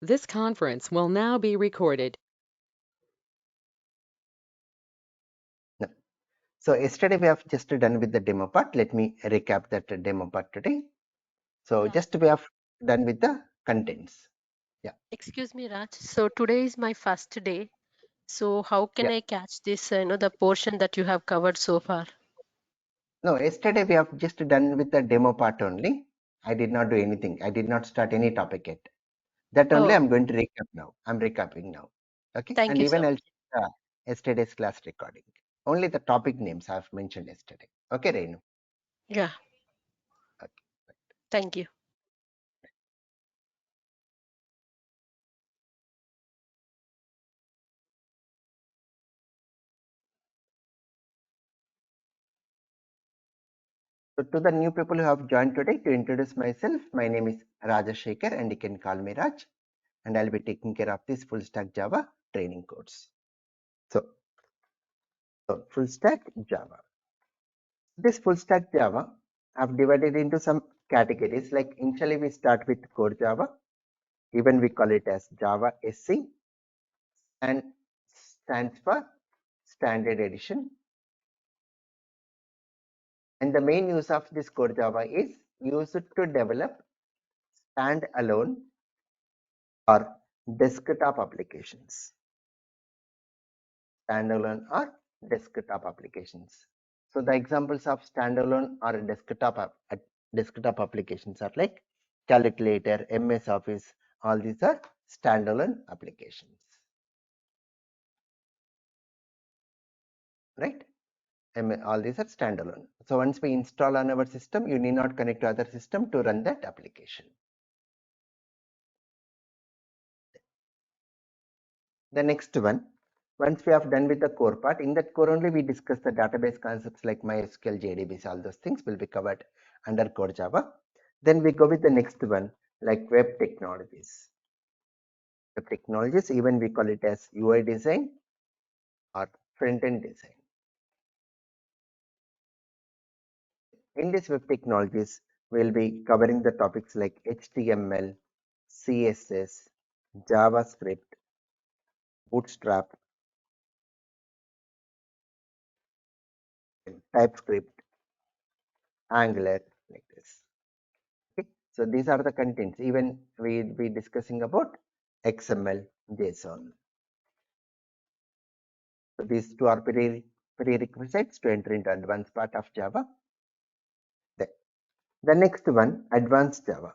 This conference will now be recorded. No. So yesterday we have just done with the demo part. Let me recap that demo part today. So Yeah. just we have done with the contents. Yeah. Excuse me, Raj. So today is my first day. So how can Yeah. I catch this, the portion that you have covered so far? No, yesterday we have just done with the demo part only. I did not do anything. I did not start any topic yet. That only Oh, I'm going to recap now. I'm recapping now. Okay. thank And you even so I'll much. yesterday's class recording. Only the topic names I've mentioned yesterday. Okay, Renu. Yeah, Okay. thank you. So to the new people who have joined today, to introduce myself, my name is Rajashekar and you can call me Raj, and I'll be taking care of this full stack Java training course. So full stack Java. This full stack Java I've divided into some categories. Like initially we start with core Java, even we call it as Java SC, and stands for standard edition. And the main use of this core Java is used to develop standalone or desktop applications. Standalone or desktop applications. So the examples of standalone or desktop applications are like calculator, MS Office, all these are standalone applications, right? All these are standalone. So once we install on our system, you need not connect to other system to run that application. The next one, once we have done with the core part, in that core only we discuss the database concepts like MySQL, JDBC, all those things will be covered under core Java. Then we go with the next one, like web technologies. Web technologies, even we call it as UI design or front-end design. In this web technologies, we'll be covering the topics like HTML, CSS, JavaScript, Bootstrap, TypeScript, Angular, like this. Okay. So these are the contents. Even we'll be discussing about XML, JSON. So these two are prerequisites to enter into advanced part of Java. The next one, advanced Java,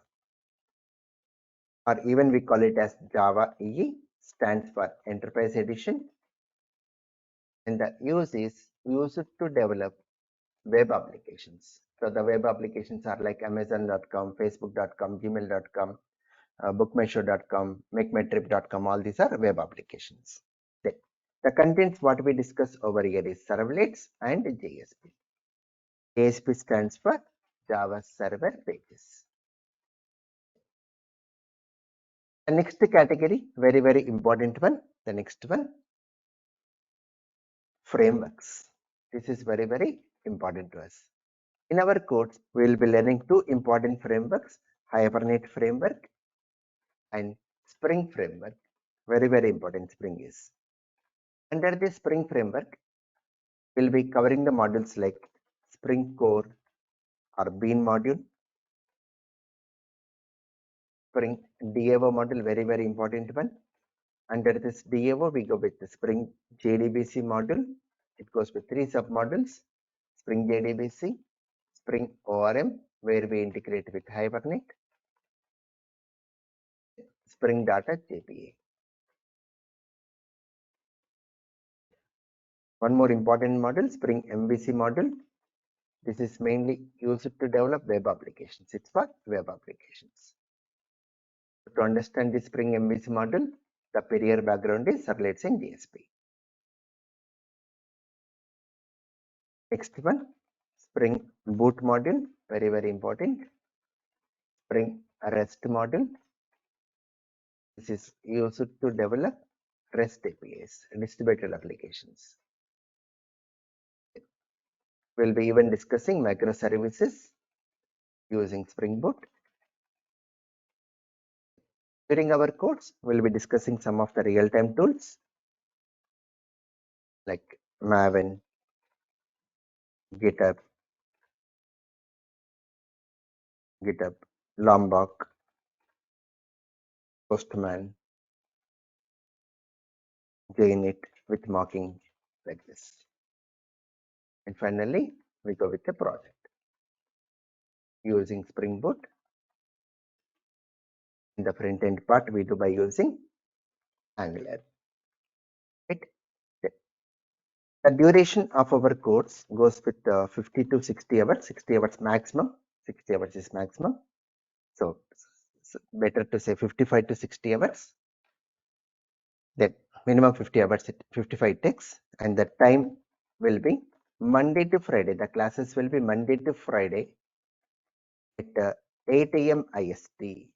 or even we call it as Java EE, stands for Enterprise Edition, and the use is used to develop web applications. So the web applications are like Amazon.com, Facebook.com, Gmail.com, bookmyshow.com, makemetrip.com, all these are web applications. The contents what we discuss over here is servlets and JSP. JSP stands for Java Server Pages. The next category, very important one, the next one, frameworks. This is very important to us. In our course, we will be learning two important frameworks, Hibernate framework and Spring framework. Very important Spring is. Under this Spring framework, we'll be covering the modules like Spring Core or Bean module, Spring DAO module, very important one. Under this DAO, we go with the Spring JDBC module. It goes with three submodules, Spring JDBC, Spring ORM, where we integrate with Hibernate, Spring Data JPA. One more important model, Spring MVC module. This is mainly used to develop web applications. It's for web applications. To understand the Spring MVC model, the prior background is servlets and JSP. Next one, Spring Boot module, very important. Spring REST module. This is used to develop REST APIs, distributed applications. We'll be even discussing microservices using Spring Boot. During our course, we'll be discussing some of the real-time tools like Maven, GitHub, Lombok, Postman, JNet with mocking like this. And finally, we go with the project using Spring Boot. In the front end part, we do by using Angular. Right? The duration of our course goes with 50 to 60 hours, 60 hours maximum. 60 hours is maximum. So better to say 55 to 60 hours. Then minimum 50 hours, 55 takes, and the time will be Monday to Friday. The classes will be Monday to Friday at 8 a.m. IST.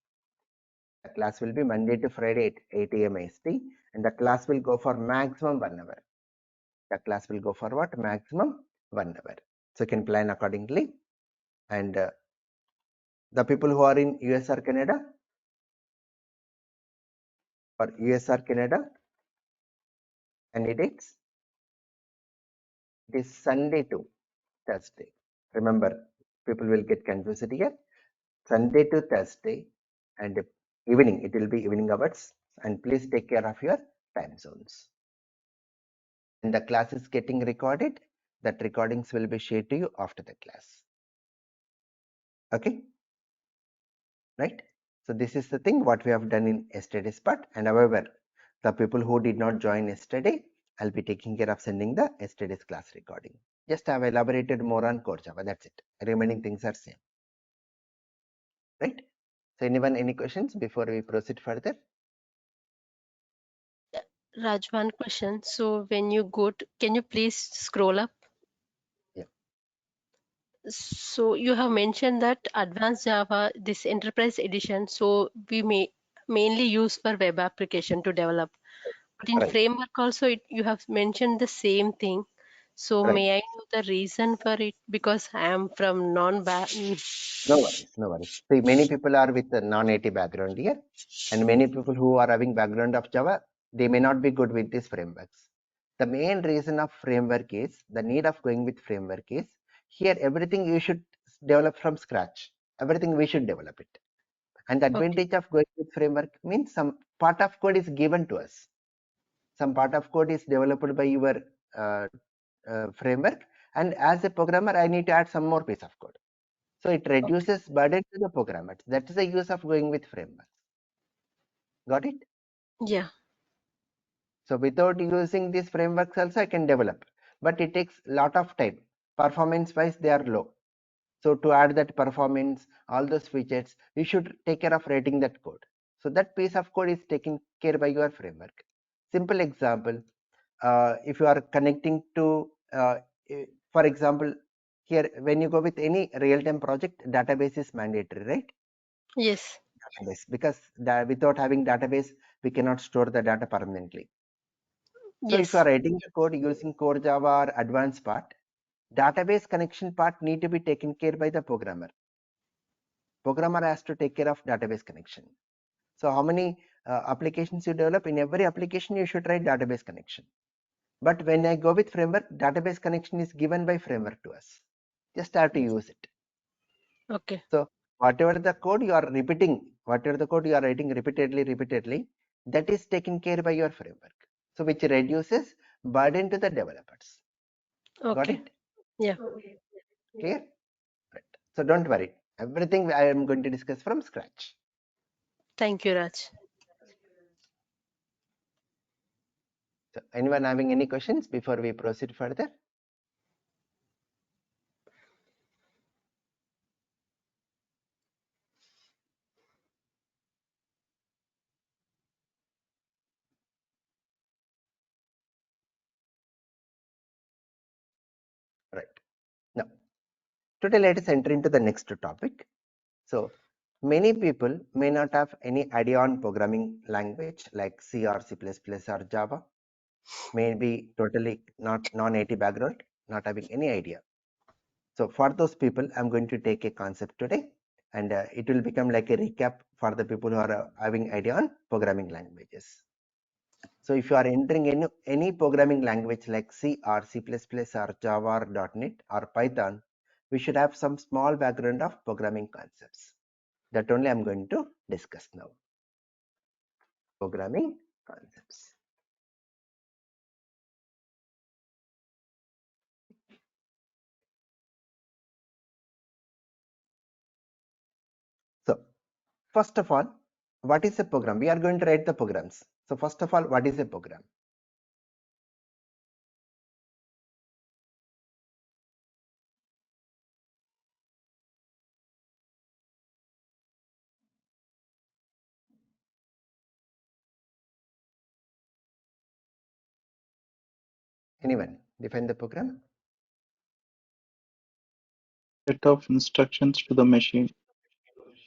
The class will be Monday to Friday at 8 a.m. IST, and the class will go for maximum 1 hour. The class will go for what? Maximum 1 hour. So you can plan accordingly. And the people who are in US or Canada, candidates, it is Sunday to Thursday. Remember, people will get confused here. Sunday to Thursday and evening, it will be evening hours, and please take care of your time zones. And the class is getting recorded. That recordings will be shared to you after the class. Okay, right? So this is the thing what we have done in yesterday's part. And however, the people who did not join yesterday, I'll be taking care of sending the yesterday's class recording. Just have elaborated more on core Java. That's it. Remaining things are same. Right? So anyone, any questions before we proceed further? Raj, one question. So when you go to, can you please scroll up? Yeah. So you have mentioned that advanced Java, this enterprise edition, so we may mainly use for web application to develop. But in Right. framework also, you have mentioned the same thing. So Right. may I know the reason for it? Because I am from No worries, no worries. See, many people are with a non-native background here, and many people who are having background of Java, they may not be good with these frameworks. The main reason of framework is, the need of going with framework is, here everything you should develop from scratch. Everything we should develop it. And the Okay. advantage of going with framework means some part of code is given to us. Some part of code is developed by your framework, and as a programmer, I need to add some more piece of code. So it reduces burden to the programmers. That is the use of going with frameworks. Got it? Yeah. So without using these frameworks also I can develop, but it takes a lot of time. Performance wise they are low. So to add that performance, all those features, you should take care of writing that code. So that piece of code is taken care by your framework. Simple example, if you are connecting to, for example, here when you go with any real-time project, database is mandatory, right? Yes. Database, because without having database we cannot store the data permanently. So if you are Yes. writing the code using core Java or advanced part, database connection part need to be taken care by the programmer. Programmer has to take care of database connection. So how many applications you develop? In every application you should write database connection. But when I go with framework, database connection is given by framework to us. Just have to use it. Okay. So whatever the code you are repeating, whatever the code you are writing repeatedly, that is taken care by your framework. So which reduces burden to the developers. Got Okay. it? Yeah. Clear? Right. So don't worry. Everything I am going to discuss from scratch. Thank you, Raj. So anyone having any questions before we proceed further? Right. Now, today let us enter into the next topic. So many people may not have any idea on programming language like C or C++ or Java. May be totally not non-native background, not having any idea. So for those people, I'm going to take a concept today, and it will become like a recap for the people who are having idea on programming languages. So if you are entering any programming language like C or C++ or Java or .NET or Python, we should have some small background of programming concepts. That only I'm going to discuss now. Programming concepts. So first of all, what is a program? We are going to write the programs. So first of all, what is a program? Anyone define the program? Set of instructions to the machine.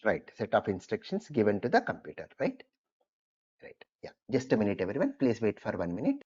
Right, set of instructions given to the computer, right? Right. Yeah, just a minute, everyone. Please wait for 1 minute.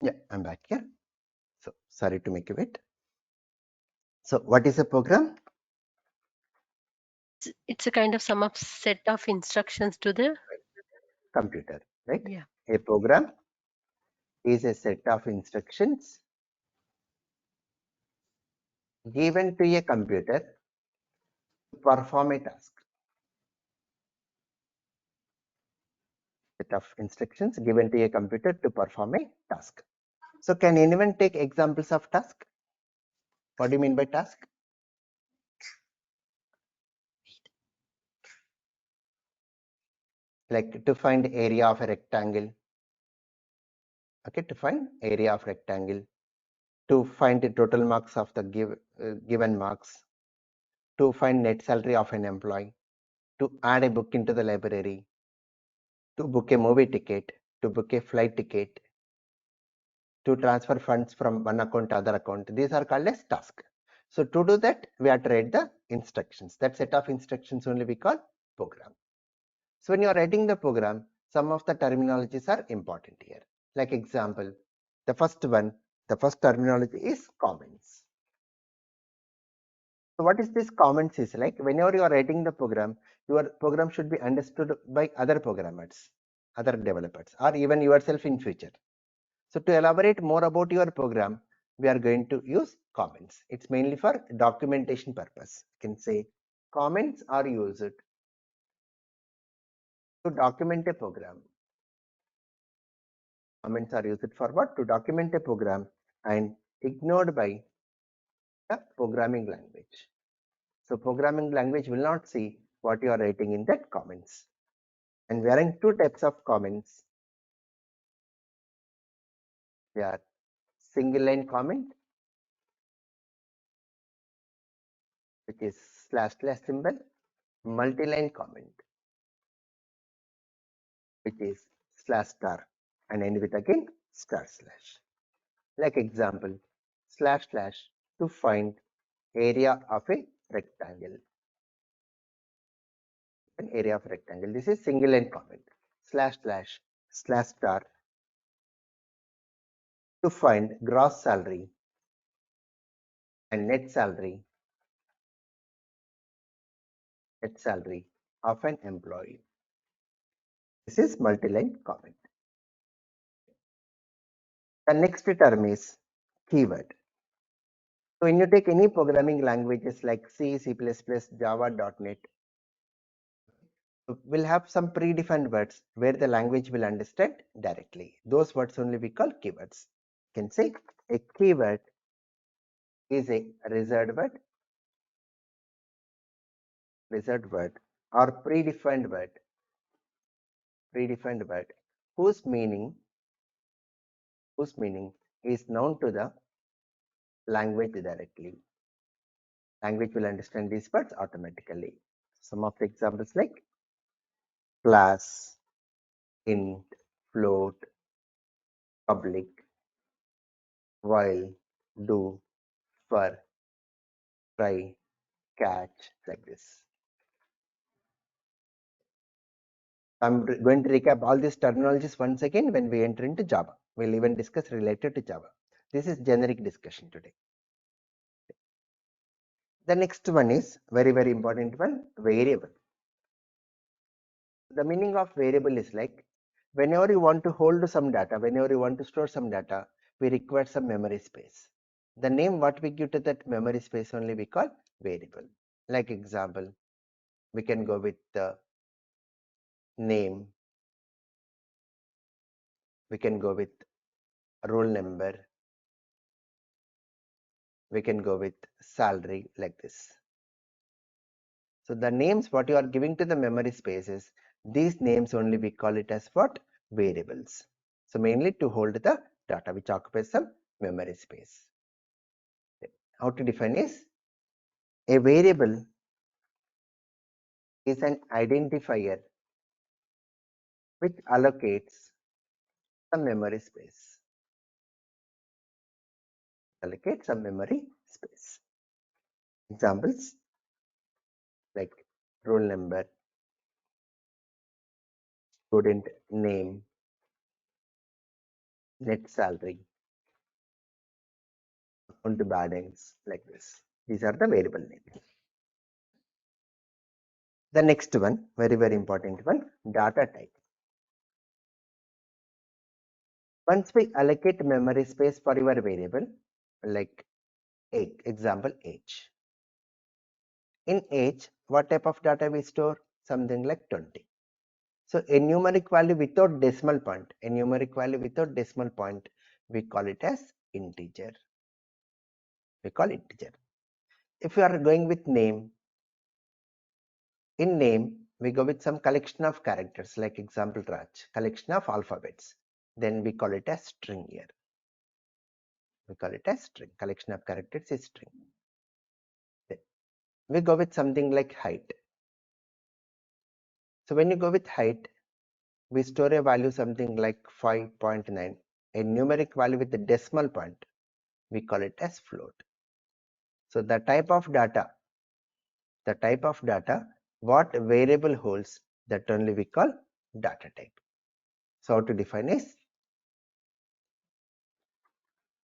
Yeah, I'm back here. So sorry to make you wait. So what is a program? It's a kind of sum of set of instructions to the Computer, right? yeah. A program is a set of instructions given to a computer to perform a task. Set of instructions given to a computer to perform a task. So can anyone take examples of task? What do you mean by task? Like to find area of a rectangle. Okay, to find area of rectangle. To find the total marks of the given marks. To find net salary of an employee. To add a book into the library. To book a movie ticket. To book a flight ticket. To transfer funds from one account to other account. These are called as task. So to do that, we have to write the instructions. That set of instructions only we call program. So when you are writing the program, some of the terminologies are important here. Like example, the first terminology is comments. So what is this comments is like? Whenever you are writing the program, your program should be understood by other programmers, other developers, or even yourself in future. So to elaborate more about your program, we are going to use comments. It's mainly for documentation purpose. You can say comments are used to document a program. Comments are used for what? To document a program and ignored by the programming language. So programming language will not see what you are writing in that comments. And we are in two types of comments. They are single line comment, which is / symbol, multi-line comment, which is /* and end with again //. Like example, / to find area of a rectangle. An area of rectangle. This is single line comment. // to find gross salary and net salary of an employee. This is multi-line comment. The next term is keyword. So when you take any programming languages like C, C++, Java, .NET, we'll have some predefined words where the language will understand directly. Those words only we call keywords. You can say a keyword is a reserved word or predefined word whose meaning is known to the language directly. Language will understand these words automatically. Some of the examples like class, int, float, public, while, do, for, try, catch, like this. I'm going to recap all these terminologies once again when we enter into Java. We'll even discuss related to Java. This is generic discussion today. The next one is very, very important one, variable. The meaning of variable is like whenever you want to hold some data, whenever you want to store some data, we require some memory space. The name what we give to that memory space only we call variable. Like example, we can go with the name, we can go with roll number, we can go with salary, like this. So the names what you are giving to the memory spaces, these names only we call it as what? Variables. So mainly to hold the data which occupies some memory space. How to define is a variable is an identifier which allocates some memory space. Allocate some memory space. Examples like roll number, student name, net salary, account balance, like this. These are the variable names. The next one, very, very important one, data type. Once we allocate memory space for your variable, like age, example age. In age, what type of data we store? Something like 20. So a numeric value without decimal point, we call it as integer. If you are going with name, in name, we go with some collection of characters, like example Raj, collection of alphabets. Then we call it as string here. Collection of characters is string. Then we go with something like height. So when you go with height, we store a value something like 5.9. A numeric value with the decimal point, we call it as float. So the type of data what variable holds, that only we call data type. So how to define is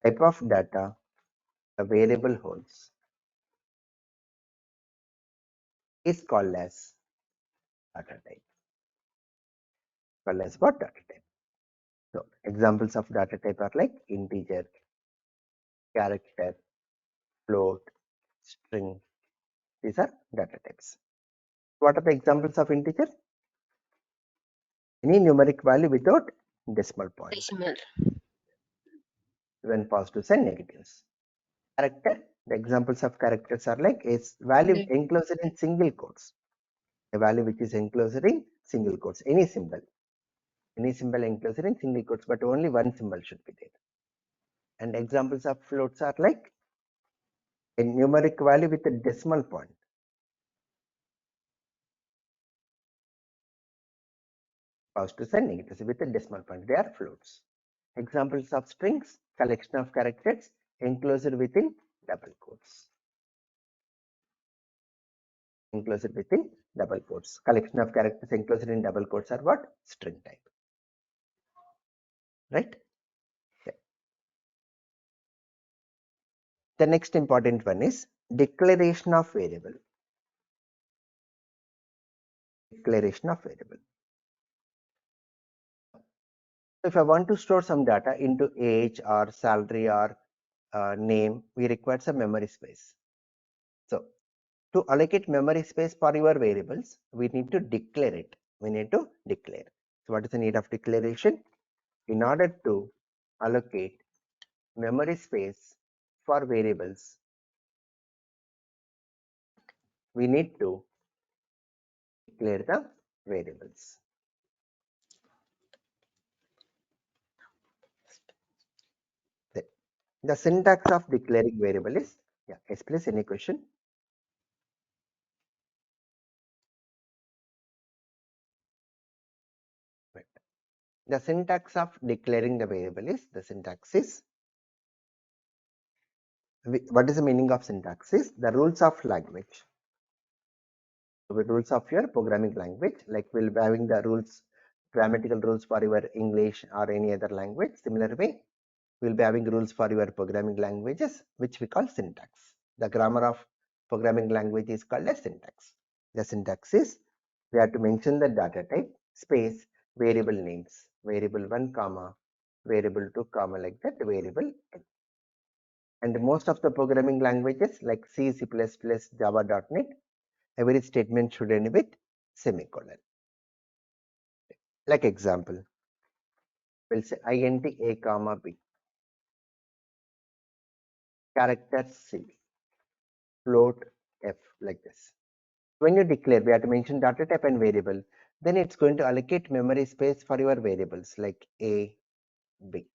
type of data a variable holds is called as data type. What? Data type. So examples of data type are like integer, character, float, string. These are data types. What are the examples of integer? Any numeric value without decimal point. Decimal. When positives and negatives. Character, the examples of characters are like a value enclosed in single quotes. A value which is enclosed in single quotes. Any symbol enclosed in single quotes, but only one symbol should be there. And examples of floats are like a numeric value with a decimal point. Positives and negatives with a decimal point. They are floats. Examples of strings, collection of characters enclosed within double quotes. Collection of characters enclosed in double quotes are what? String type. Right? Yeah. The next important one is declaration of variable. If I want to store some data into age or salary or name, we require some memory space. So to allocate memory space for your variables, we need to declare it. So what is the need of declaration? In order to allocate memory space for variables, we need to declare the variables. The syntax of declaring variable is, yes please, any question? Right. The syntax of declaring the variable is, the syntax is, what is the meaning of syntax is the rules of language. So the rules of your programming language, like we'll be having the rules, grammatical rules for your English or any other language. Similar way, we'll be having rules for your programming languages, which we call syntax. The grammar of programming language is called as syntax. The syntax is, we have to mention the data type, space, variable names, variable 1 comma, variable 2 comma, like that, variable n. And most of the programming languages like C, C++, Java.NET, every statement should end with semicolon. Like example, we'll say int a comma b, character c, float f, like this. When you declare, we have to mention data type and variable, then it's going to allocate memory space for your variables like a, b.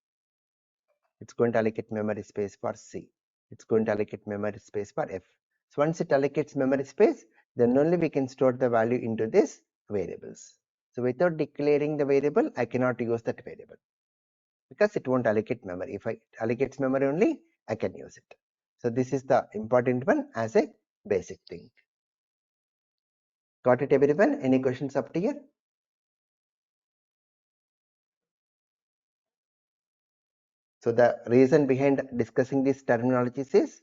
It's going to allocate memory space for c. It's going to allocate memory space for f. So once it allocates memory space, then only we can store the value into these variables. So without declaring the variable, I cannot use that variable because it won't allocate memory. If it allocates memory only, I can use it. So this is the important one as a basic thing. Got it, everyone? Any questions up to here? So the reason behind discussing these terminologies is,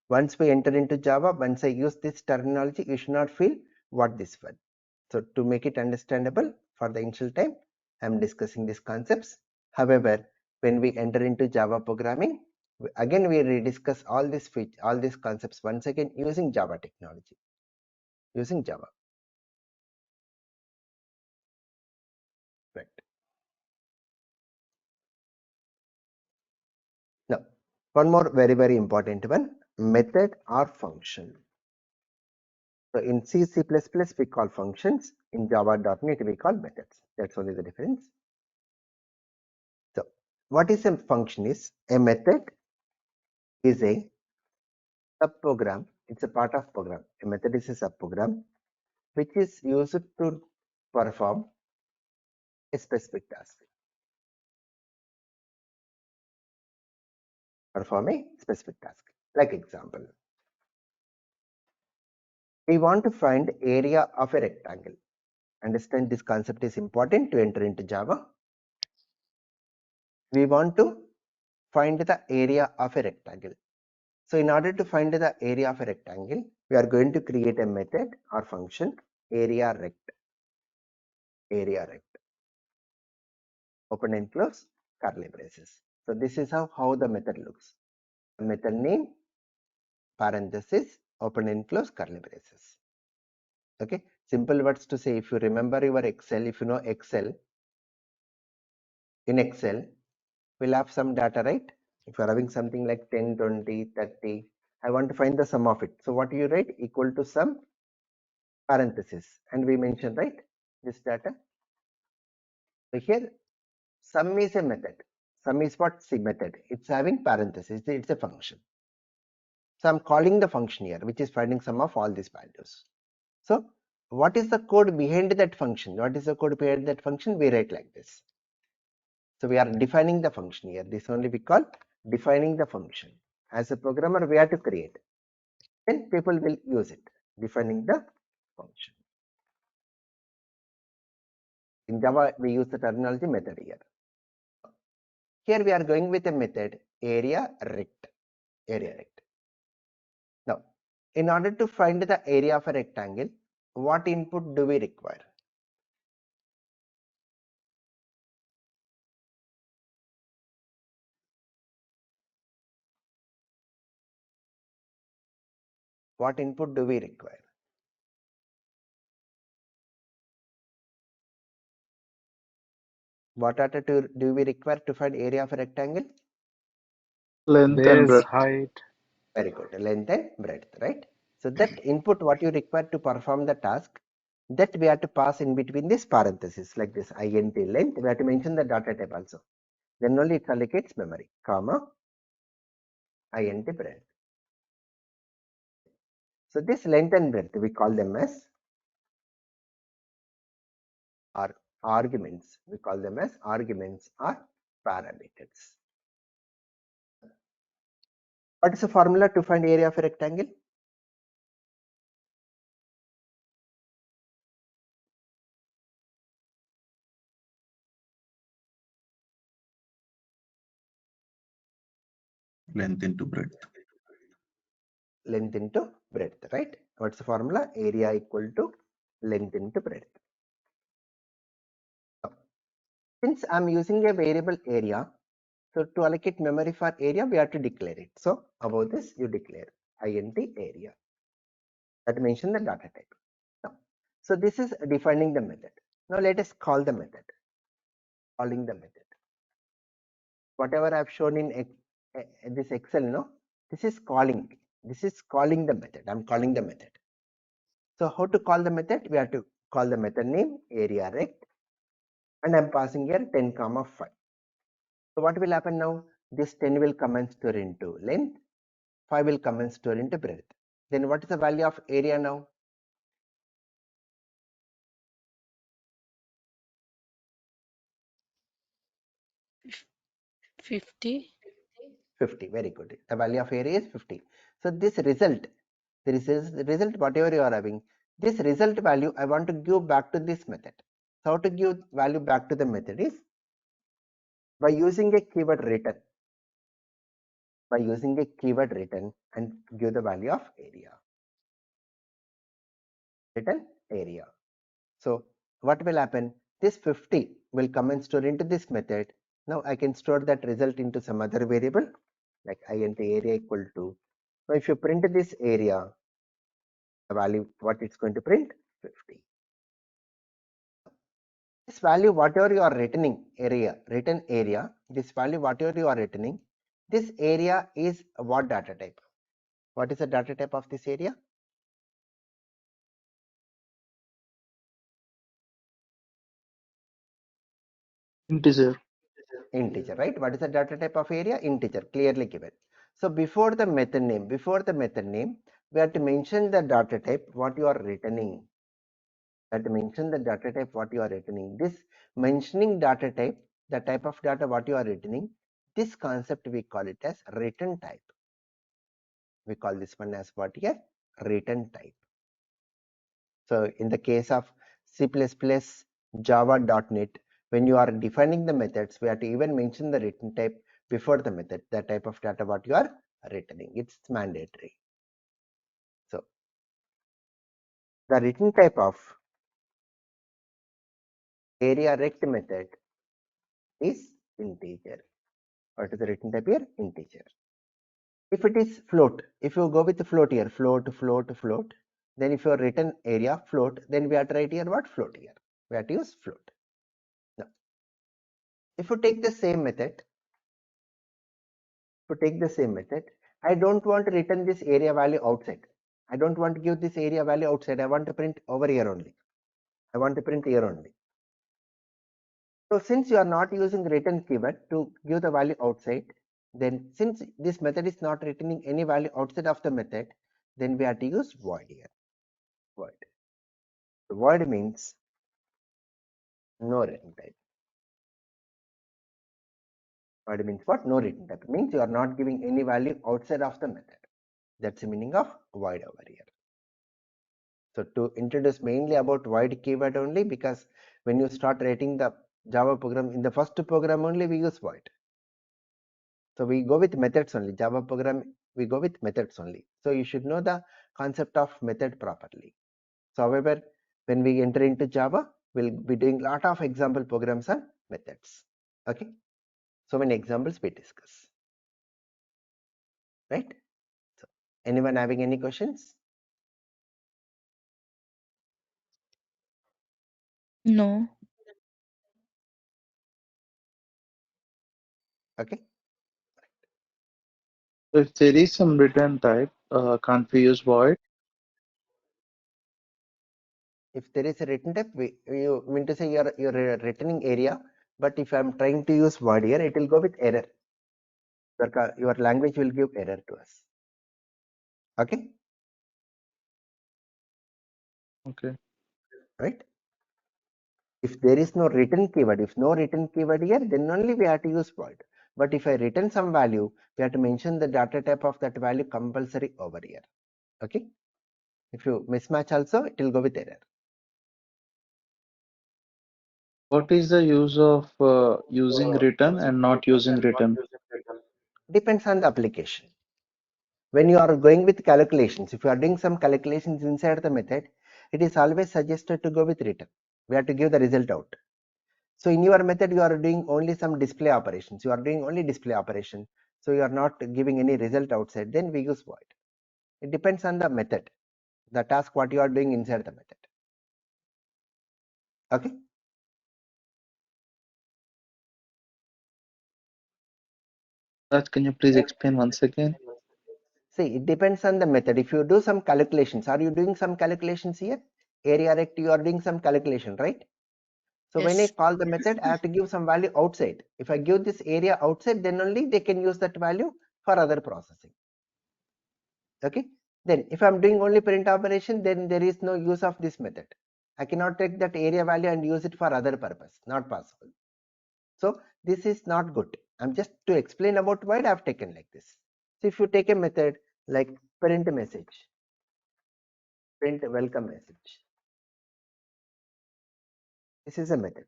once we enter into Java, once I use this terminology, you should not feel what this one. So to make it understandable for the initial time, I am discussing these concepts. However, when we enter into Java programming, again we rediscuss all these concepts once again using Java technology, using Java. Right. Now, one more very important one, method or function. So in C, C++ we call functions, in Java.NET we call methods. That's only the difference. So what is a function is, a method is a subprogram, it's a part of program. A method is a subprogram which is used to perform a specific task. Perform a specific task. Like example, we want to find area of a rectangle. Understand this concept is important to enter into Java. We want to find the area of a rectangle. So in order to find the area of a rectangle, we are going to create a method or function, area rect. Open and close curly braces. So this is how the method looks. Method name, parenthesis, open and close curly braces. Okay, simple words to say. If you remember your Excel, if you know Excel, in Excel we'll have some data, right? If you're having something like 10, 20, 30, I want to find the sum of it. So what do you write? Equal to sum, parenthesis, and we mention, right, this data. So here sum is a method. Sum is what? C method. It's having parenthesis. It's a function. So I'm calling the function here, which is finding sum of all these values. So what is the code behind that function? What is the code behind that function? We write like this. So we are defining the function here. This only we call defining the function. As a programmer, we have to create. Then people will use it. Defining the function. In Java, we use the terminology method here. Here we are going with a method area rect. Now, in order to find the area of a rectangle, what input do we require? What input do we require? What data do we require to find area of a rectangle? Length and Base, breadth. height. Very good. Length and breadth, right? So So that input what you require to perform the task, that we have to pass in between this parenthesis like this int length. We have to mention the data type also. Then only it allocates memory, comma int breadth. So this length and breadth we call them as arguments. We call them as arguments or parameters. What is the formula to find area of a rectangle? Length into breadth. Length into breadth, right? What's the formula? Area equal to length into breadth. Since I'm using a variable area, so to allocate memory for area, we have to declare it. So above this, you declare int area. That mention the data type. Now, so this is defining the method. Now let us call the method. Calling the method. Whatever I've shown in this Excel, no, this is calling. This is calling the method. I'm calling the method. So how to call the method? We have to call the method name area rect, and I'm passing here 10 comma 5. So what will happen now? This 10 will come and store into length, 5 will come and store into breadth. Then what is the value of area now? 50. 50. Very good. The value of area is 50. So this result, the result whatever you are having, this result value I want to give back to this method. So how to give value back to the method is by using a keyword return. By using a keyword return and give the value of area. Return area. So what will happen? This 50 will come and store into this method. Now I can store that result into some other variable like int area equal to. Now if you print this area, the value what it's going to print 50. This value whatever you are returning area, return area, this value whatever you are returning, this area is what data type? What is the data type of this area? Integer. Integer, right? What is the data type of area? Integer, clearly given. So before the method name, we have to mention the data type what you are returning. We have to mention the data type what you are returning. This mentioning data type, the type of data what you are returning, this concept we call it as return type. We call this one as what here? Return type. So in the case of C++, Java.NET, when you are defining the methods, we have to even mention the return type before the method, the type of data what you are returning. It's mandatory. So the return type of area rect method is integer. What is the return type here? Integer. If it is float, if you go with the float here, float, then if your return area float, then we have to write here what? Float here. We have to use float. Now, if you take the same method, I don't want to return this area value outside. I don't want to give this area value outside. I want to print over here only. I want to print here only. So since you are not using return keyword to give the value outside, then since this method is not returning any value outside of the method, then we have to use void here. Void. The void means no return type. Void means what? No return type. It means you are not giving any value outside of the method. That's the meaning of void over here. So to introduce mainly about void keyword only, because when you start writing the Java program, in the first program only we use void. So we go with methods only. Java program, we go with methods only. So you should know the concept of method properly. So however, when we enter into Java, we'll be doing a lot of example programs on methods. Okay. So many examples we discuss. Right. So anyone having any questions? No. Okay. So if there is some return type, can't we use void? If there is a written type, you mean to say you're returning area, but if I'm trying to use void here, it will go with error. Your language will give error to us. Okay. Okay. Right. If there is no written keyword, here, then only we have to use void. But if I return some value, we have to mention the data type of that value compulsory over here. Okay. If you mismatch also, it will go with error. What is the use of using return and not using return? Depends on the application. When you are going with calculations, if you are doing some calculations inside the method, it is always suggested to go with return. We have to give the result out. So in your method, you are doing only some display operations. You are doing only display operation. So you are not giving any result outside. Then we use void. It depends on the method, the task what you are doing inside the method. Okay. Can you please explain once again? See, it depends on the method. If you do some calculations, are you doing some calculations here? Area rect, you are doing some calculation, right? So when I Yes. call the method, I have to give some value outside. If I give this area outside, then only they can use that value for other processing. Okay. Then if I'm doing only print operation, then there is no use of this method. I cannot take that area value and use it for other purpose. Not possible. So this is not good. I'm just to explain about why I've taken like this. So if you take a method like print message, print welcome message. This is a method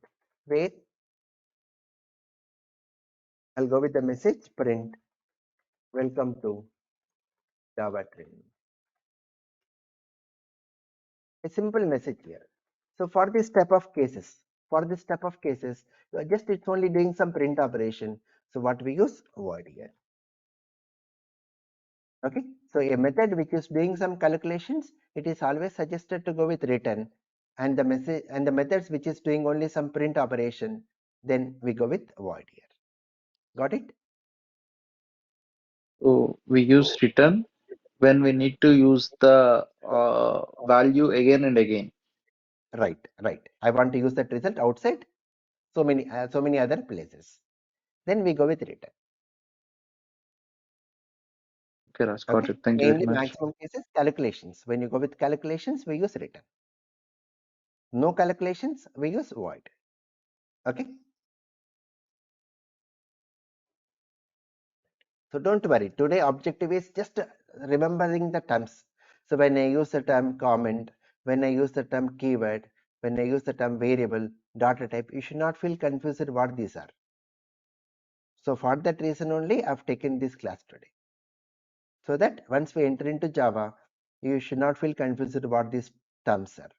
where I'll go with the message print welcome to Java training. A simple message here. So for this type of cases, just it's only doing some print operation. So what we use void here. Okay. So a method which is doing some calculations, it is always suggested to go with return, and the message and the methods which is doing only some print operation, then we go with void here. Got it? So we use return when we need to use the value again and again. Right. I want to use that result outside so many other places. Then we go with return. Okay, Raj, got Okay. it. Thank you very Mainly much. maximum cases calculations. When you go with calculations, we use return. No calculations, we use void. Okay. So don't worry. Today objective is just remembering the terms. So when I use the term comment, when I use the term keyword, when I use the term variable, data type, you should not feel confused what these are. So for that reason only, I've taken this class today. So that once we enter into Java, you should not feel confused what these terms are.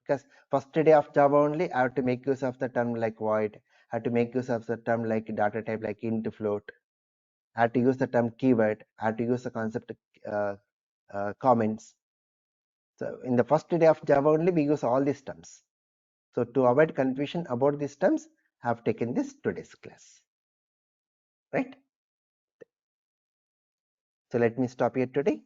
Because first day of Java only, I have to make use of the term like void, I have to make use of the term like data type like int, float, I have to use the term keyword, I have to use the concept comments. So in the first day of Java only, we use all these terms. So to avoid confusion about these terms, I have taken this today's class. Right? So let me stop here today.